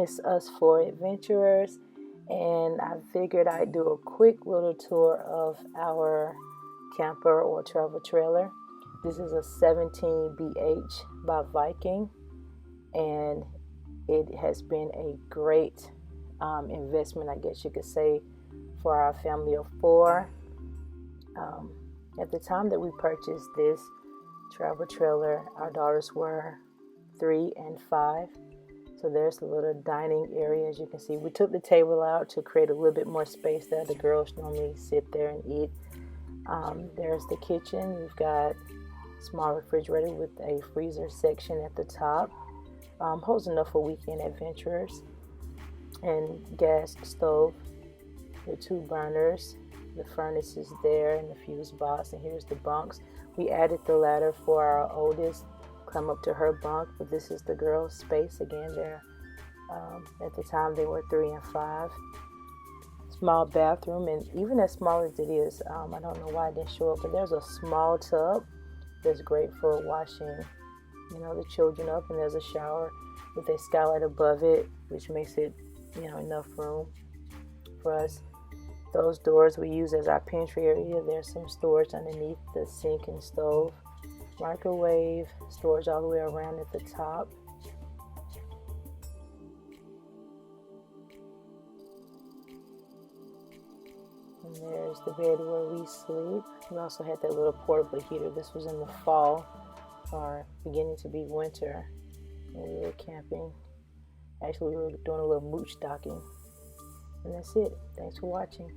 it's us four adventurers, and I figured I'd do a quick little tour of our camper or travel trailer. This is a 17BH by Viking, and it has been a great investment, I guess you could say, for our family of four. At the time that we purchased this travel trailer, our daughters were 3 and 5. So there's the little dining area. As you can see, we took the table out to create a little bit more space there. The girls normally sit there and eat. There's the kitchen. You've got a small refrigerator with a freezer section at the top. Holds enough for weekend adventurers. And gas stove with 2 burners. The furnace is there and the fuse box, and here's the bunks. We added the ladder for our oldest, climb up to her bunk, but this is the girls' space. Again, they're at the time they were 3 and 5. Small bathroom, and even as small as it is, I don't know why it didn't show up, but there's a small tub that's great for washing, the children up, and there's a shower with a skylight above it, which makes it, enough room for us. Those doors we use as our pantry area. There's some storage underneath the sink and stove. Microwave, storage all the way around at the top. And there's the bed where we sleep. We also had that little portable heater. This was in the fall, or beginning to be winter, when we were camping. Actually, we were doing a little mooch docking. And that's it. Thanks for watching.